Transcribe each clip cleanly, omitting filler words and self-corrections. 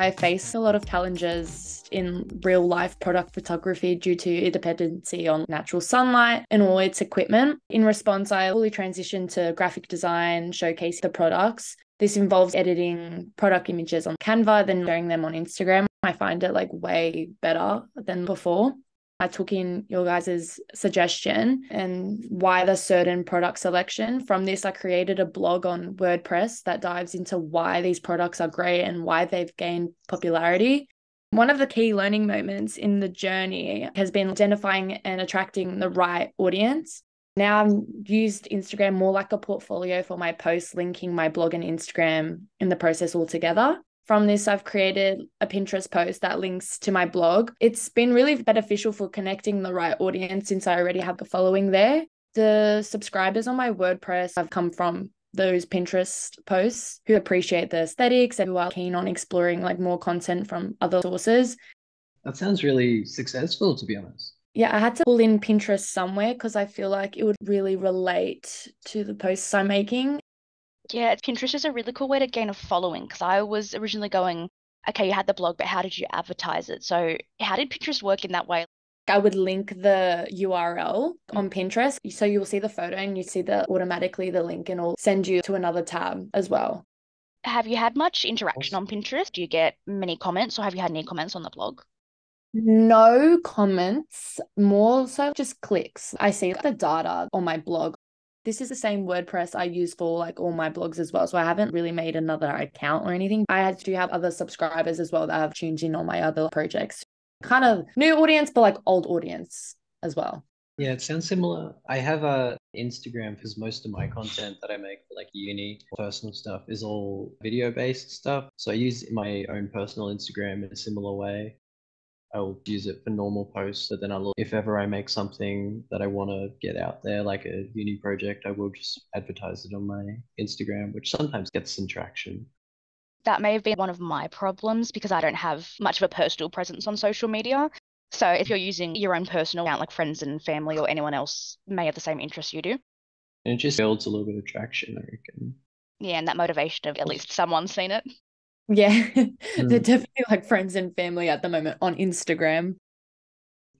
I face a lot of challenges in real life product photography due to a dependency on natural sunlight and all its equipment. In response, I fully transitioned to graphic design, showcase the products. This involves editing product images on Canva, then sharing them on Instagram. I find it like way better than before. I took in your guys' suggestion and why the certain product selection. From this, I created a blog on WordPress that dives into why these products are great and why they've gained popularity. One of the key learning moments in the journey has been identifying and attracting the right audience. Now I've used Instagram more like a portfolio for my posts, linking my blog and Instagram in the process altogether. From this, I've created a Pinterest post that links to my blog. It's been really beneficial for connecting the right audience since I already have a following there. The subscribers on my WordPress have come from those Pinterest posts who appreciate the aesthetics and who are keen on exploring like more content from other sources. That sounds really successful, to be honest. Yeah, I had to pull in Pinterest somewhere because I feel like it would really relate to the posts I'm making. Yeah, Pinterest is a really cool way to gain a following because I was originally going, okay, you had the blog, but how did you advertise it? So how did Pinterest work in that way? I would link the URL on Pinterest. So you'll see the photo and you see automatically the link and it'll send you to another tab as well. Have you had much interaction on Pinterest? Do you get many comments or have you had any comments on the blog? No comments, more so just clicks. I see the data on my blog. This is the same WordPress I use for like all my blogs as well. So I haven't really made another account or anything. I do have other subscribers as well that have tuned in on my other projects. Kind of new audience, but like old audience as well. Yeah, it sounds similar. I have a Instagram because most of my content that I make for like uni personal stuff is all video based stuff. So I use my own personal Instagram in a similar way. I'll use it for normal posts, but then if ever I make something that I want to get out there, like a uni project, I will just advertise it on my Instagram, which sometimes gets some traction. That may have been one of my problems because I don't have much of a personal presence on social media. So if you're using your own personal account, like friends and family or anyone else may have the same interests you do. And it just builds a little bit of traction, I reckon. Yeah, and that motivation of at least someone's seen it. Yeah, they're Mm. definitely like friends and family at the moment on Instagram.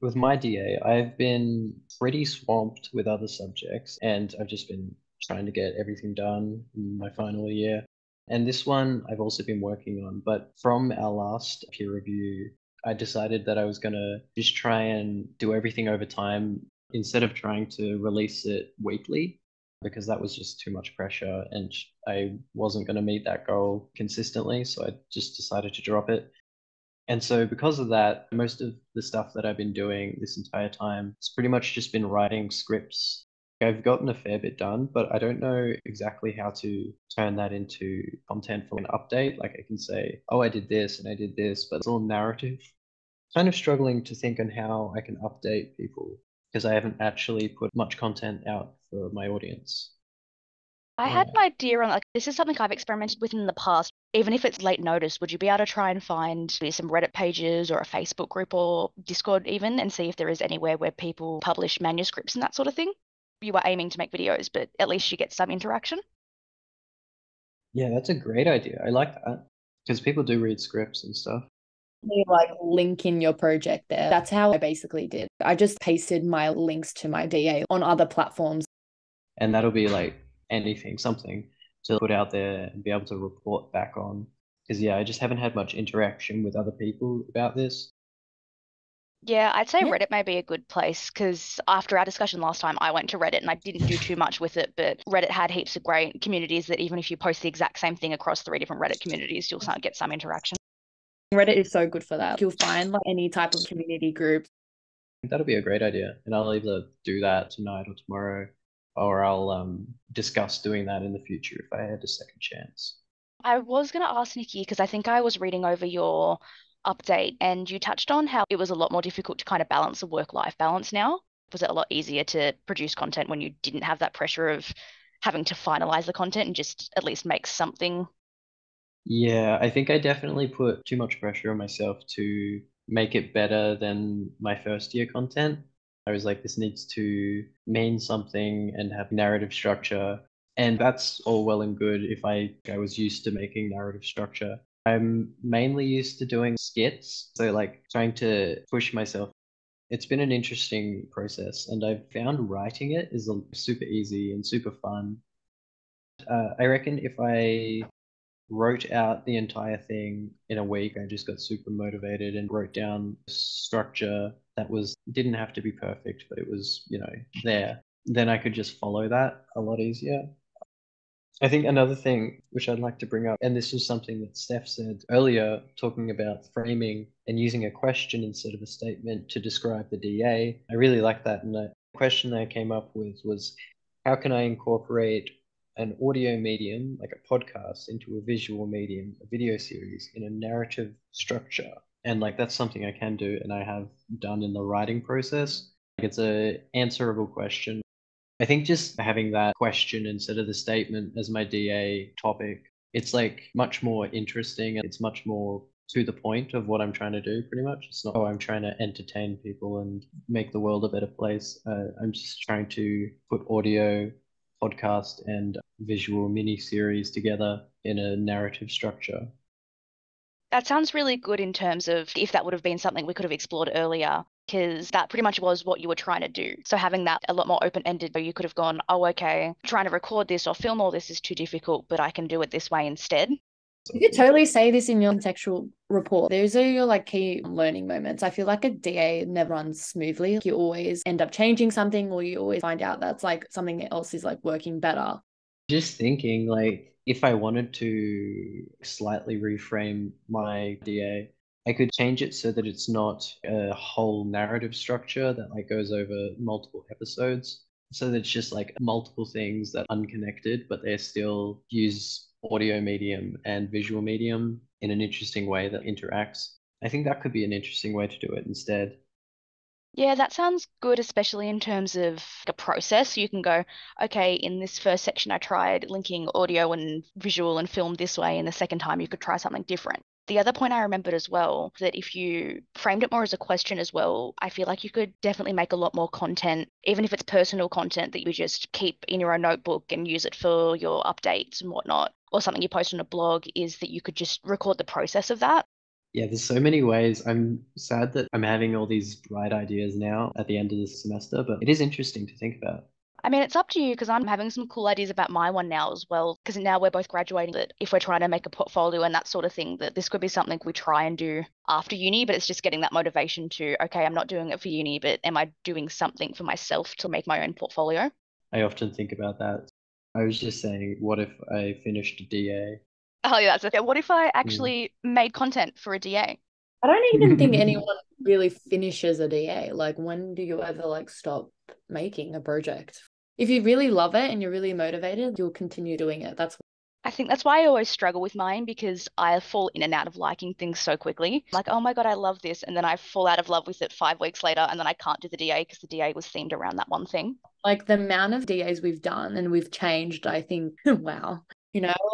With my DA, I've been pretty swamped with other subjects, and I've just been trying to get everything done in my final year. And this one I've also been working on, but from our last peer review, I decided that I was going to just try and do everything over time instead of trying to release it weekly, because that was just too much pressure and I wasn't going to meet that goal consistently. So I just decided to drop it. And so, because of that, most of the stuff that I've been doing this entire time, it's pretty much just been writing scripts. I've gotten a fair bit done, but I don't know exactly how to turn that into content for an update. Like I can say, oh, I did this and I did this, but it's all narrative. Kind of struggling to think on how I can update people because I haven't actually put much content out for my audience. I had Yeah. an idea on like this is something I've experimented with in the past. Even if it's late notice, would you be able to try and find maybe some Reddit pages or a Facebook group or Discord even and see if there is anywhere where people publish manuscripts and that sort of thing? You are aiming to make videos, but at least you get some interaction. Yeah, that's a great idea. I like that because people do read scripts and stuff. You, like link in your project there. That's how I basically did. I just pasted my links to my DA on other platforms. And that'll be like anything, something to put out there and be able to report back on. Because yeah, I just haven't had much interaction with other people about this. Yeah, I'd say Yeah. Reddit may be a good place because after our discussion last time, I went to Reddit and I didn't do too much with it, but Reddit had heaps of great communities that even if you post the exact same thing across three different Reddit communities, you'll get some interaction. Reddit is so good for that. You'll find like any type of community group. That'll be a great idea. And I'll either do that tonight or tomorrow, or I'll discuss doing that in the future if I had a second chance. I was going to ask Nikki because I think I was reading over your update and you touched on how it was a lot more difficult to kind of balance a work-life balance now. Was it a lot easier to produce content when you didn't have that pressure of having to finalize the content and just at least make something? Yeah, I think I definitely put too much pressure on myself to make it better than my first year content. I was like, this needs to mean something and have narrative structure. And that's all well and good if I was used to making narrative structure. I'm mainly used to doing skits, so like trying to push myself. It's been an interesting process, and I've found writing it is super easy and super fun. I reckon if I wrote out the entire thing in a week, I just got super motivated and wrote down structure that was didn't have to be perfect, but it was, there. Then I could just follow that a lot easier. I think another thing which I'd like to bring up, and this was something that Steph said earlier, talking about framing and using a question instead of a statement to describe the DA. I really like that. And the question I came up with was, how can I incorporate an audio medium, like a podcast, into a visual medium, a video series, in a narrative structure? And like that's something I can do and I have done in the writing process. Like it's a answerable question. I think just having that question instead of the statement as my DA topic, it's like much more interesting and it's much more to the point of what I'm trying to do, pretty much. It's not, oh, I'm trying to entertain people and make the world a better place. I'm just trying to put audio, podcast, and visual mini series together in a narrative structure. That sounds really good in terms of if that would have been something we could have explored earlier, because that pretty much was what you were trying to do. So having that a lot more open-ended, where you could have gone, oh, okay, trying to record this or film all this is too difficult, but I can do it this way instead. You could totally say this in your contextual report. Those are your like key learning moments. I feel like a DA never runs smoothly. You always end up changing something, or you always find out that's like something else is like working better. Just thinking, like, if I wanted to slightly reframe my DA, I could change it so that it's not a whole narrative structure that like goes over multiple episodes. So that it's just like multiple things that are unconnected, but they still use audio medium and visual medium in an interesting way that interacts. I think that could be an interesting way to do it instead. Yeah, that sounds good, especially in terms of a process. You can go, okay, in this first section, I tried linking audio and visual and film this way, and the second time you could try something different. The other point I remembered as well, that if you framed it more as a question as well, I feel like you could definitely make a lot more content, even if it's personal content that you just keep in your own notebook and use it for your updates and whatnot, or something you post on a blog, is that you could just record the process of that. Yeah, there's so many ways. I'm sad that I'm having all these bright ideas now at the end of the semester, but it is interesting to think about. I mean, it's up to you because I'm having some cool ideas about my one now as well. Because now we're both graduating, that if we're trying to make a portfolio and that sort of thing, that this could be something we try and do after uni, but it's just getting that motivation to, okay, I'm not doing it for uni, but am I doing something for myself to make my own portfolio? I often think about that. I was just saying, what if I finished a DA? Oh, yeah, that's okay. What if I Mm. actually made content for a DA? I don't even think anyone really finishes a DA. Like, when do you ever like stop making a project? If you really love it and you're really motivated, you'll continue doing it. That's I think that's why I always struggle with mine because I fall in and out of liking things so quickly. Like, oh my God, I love this. And then I fall out of love with it 5 weeks later. And then I can't do the DA because the DA was themed around that one thing. like the amount of DAs we've done and we've changed. I think, wow.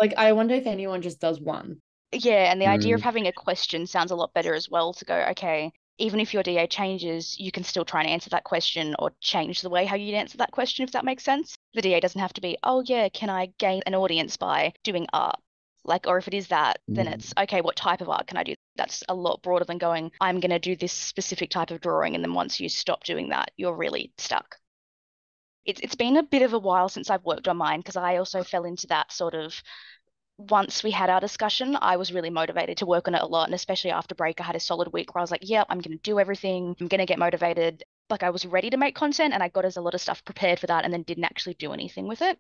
Like I wonder if anyone just does one. Yeah, and the idea of Mm. having a question sounds a lot better as well to go, okay, even if your DA changes, you can still try and answer that question or change the way how you answer that question, if that makes sense. The DA doesn't have to be, oh yeah, can I gain an audience by doing art? Like, or if it is that, then Mm. it's okay, what type of art can I do? That's a lot broader than going, I'm going to do this specific type of drawing. And then once you stop doing that, you're really stuck. It's been a bit of a while since I've worked on mine because I also fell into that sort of once we had our discussion, I was really motivated to work on it a lot. And especially after break, I had a solid week where I was like, yeah, I'm going to do everything. I'm going to get motivated. Like I was ready to make content and I got us a lot of stuff prepared for that and then didn't actually do anything with it.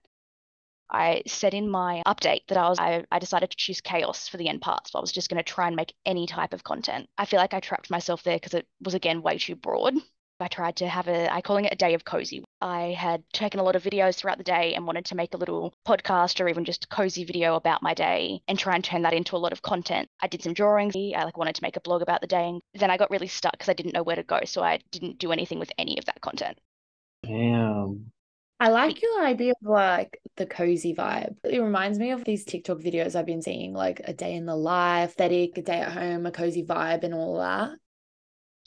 I said in my update that I decided to choose chaos for the end parts. So I was just going to try and make any type of content. I feel like I trapped myself there because it was again way too broad. I tried to have I calling it a day of cozy. I had taken a lot of videos throughout the day and wanted to make a little podcast or even just a cozy video about my day and try and turn that into a lot of content. I did some drawings. I like wanted to make a blog about the day. And then I got really stuck because I didn't know where to go. So I didn't do anything with any of that content. Damn. I like your idea of like the cozy vibe. It reminds me of these TikTok videos I've been seeing, like a day in the life, aesthetic, a day at home, a cozy vibe, and all that.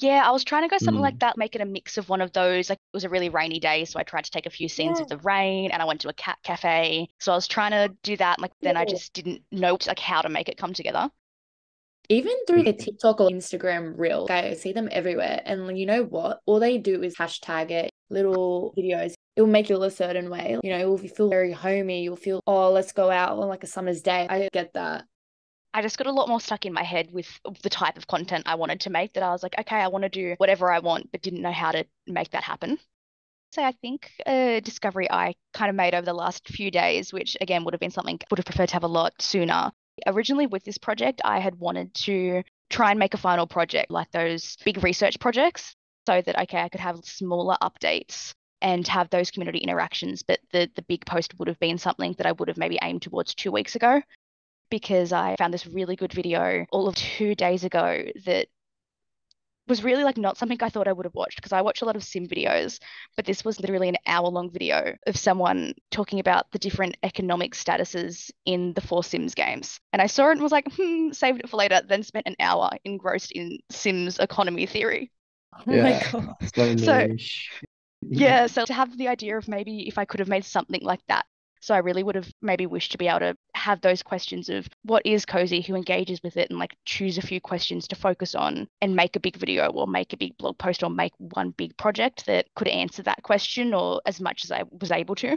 Yeah, I was trying to go something like Mm. that, make it a mix of one of those. Like it was a really rainy day, so I tried to take a few scenes Yeah. of the rain and I went to a cat cafe. So I was trying to do that. Like then I just didn't know like how to make it come together. Even through their TikTok or Instagram reel, I see them everywhere. And you know what? All they do is hashtag it, little videos. It will make you feel a certain way. You know, it will feel very homey. You'll feel, oh, let's go out on like a summer's day. I get that. I just got a lot more stuck in my head with the type of content I wanted to make, that I was like, okay, I want to do whatever I want, but didn't know how to make that happen. So I think a discovery I kind of made over the last few days, which again would have been something I would have preferred to have a lot sooner. Originally with this project, I had wanted to try and make a final project like those big research projects, so that, okay, I could have smaller updates and have those community interactions. But the big post would have been something that I would have maybe aimed towards 2 weeks ago, because I found this really good video all of 2 days ago that was really like not something I thought I would have watched, because I watch a lot of sim videos, but this was literally an hour-long video of someone talking about the different economic statuses in the 4 Sims games. And I saw it and was like, saved it for later, then spent an hour engrossed in Sims economy theory. Oh my God. So So niche. yeah, so to have the idea of maybe if I could have made something like that. So I really would have maybe wished to be able to have those questions of what is cozy, who engages with it, and like choose a few questions to focus on and make a big video or make a big blog post or make one big project that could answer that question, or as much as I was able to.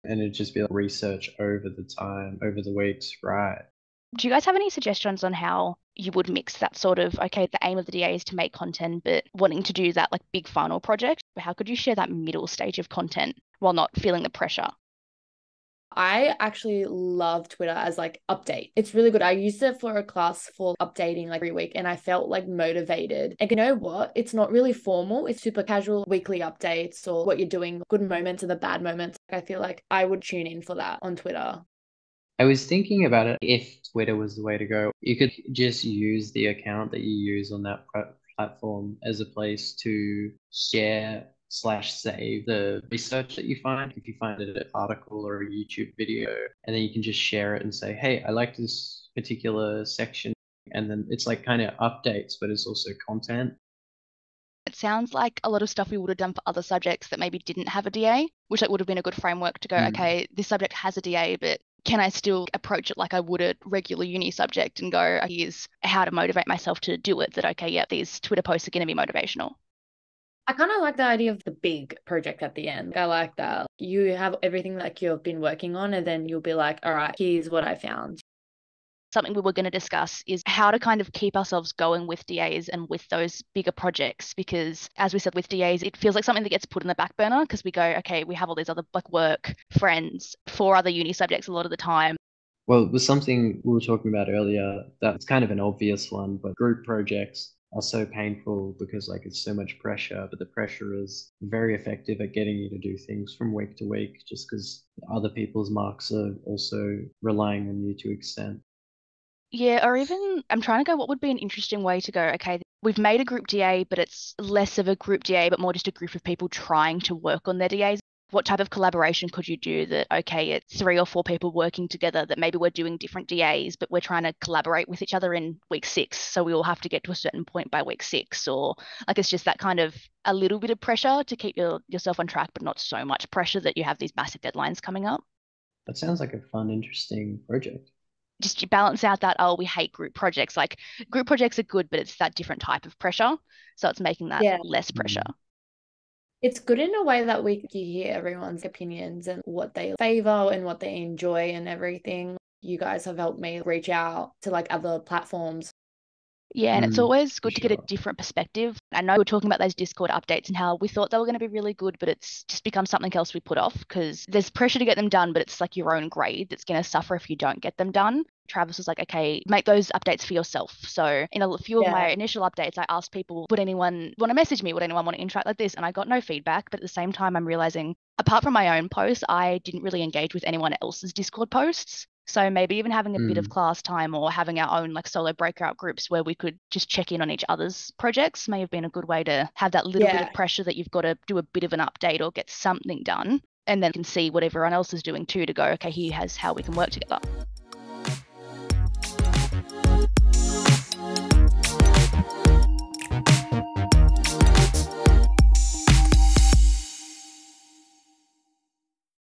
And it'd just be like research over the time, over the weeks, right? Do you guys have any suggestions on how you would mix that sort of, okay, the aim of the DA is to make content, but wanting to do that like big final project? How could you share that middle stage of content while not feeling the pressure? I actually love Twitter as like update. It's really good. I used it for a class for updating like every week, and I felt like motivated. And you know what? It's not really formal. It's super casual, weekly updates or what you're doing, good moments and the bad moments. I feel like I would tune in for that on Twitter. I was thinking about it. If Twitter was the way to go, you could just use the account that you use on that platform as a place to share slash save the research that you find. If you find an article or a YouTube video, and then you can just share it and say, hey, I like this particular section. And then it's like kind of updates, but it's also content. It sounds like a lot of stuff we would have done for other subjects that maybe didn't have a DA, which like would have been a good framework to go, okay, this subject has a DA, but can I still approach it like I would a regular uni subject and go, here's how to motivate myself to do it, that, okay, yeah, these Twitter posts are going to be motivational. I kind of like the idea of the big project at the end. I like that. You have everything that you've been working on, and then you'll be like, all right, here's what I found. Something we were going to discuss is how to kind of keep ourselves going with DAs and with those bigger projects, because as we said with DAs, it feels like something that gets put in the back burner because we go, okay, we have all these other like work, friends, 4 other uni subjects a lot of the time. Well, it was something we were talking about earlier that's kind of an obvious one, but group projects are so painful because like it's so much pressure, but the pressure is very effective at getting you to do things from week to week, just because other people's marks are also relying on you to extent. Yeah, or even I'm trying to go, what would be an interesting way to go, okay, we've made a group DA, but it's less of a group DA, but more just a group of people trying to work on their DAs. What type of collaboration could you do that, okay, it's 3 or 4 people working together that maybe we're doing different DAs, but we're trying to collaborate with each other in week 6. So we all have to get to a certain point by week 6, or like it's just that kind of a little bit of pressure to keep yourself on track, but not so much pressure that you have these massive deadlines coming up. That sounds like a fun, interesting project. Just you balance out that, oh, we hate group projects. Like group projects are good, but it's that different type of pressure. So it's making that less pressure. It's good in a way that you hear everyone's opinions and what they favor and what they enjoy and everything. You guys have helped me reach out to like other platforms. Yeah, and it's always good to get a different perspective. I know we're talking about those Discord updates and how we thought they were going to be really good, but it's just become something else we put off because there's pressure to get them done, but it's like your own grade that's going to suffer if you don't get them done. Travis was like, okay, make those updates for yourself. So in a few of my initial updates, I asked people, would anyone want to message me? Would anyone want to interact like this? And I got no feedback. But at the same time, I'm realizing, apart from my own posts, I didn't really engage with anyone else's Discord posts. So maybe even having a bit of class time or having our own like solo breakout groups where we could just check in on each other's projects may have been a good way to have that little bit of pressure that you've got to do a bit of an update or get something done. And then can see what everyone else is doing too to go, okay, here's how we can work together.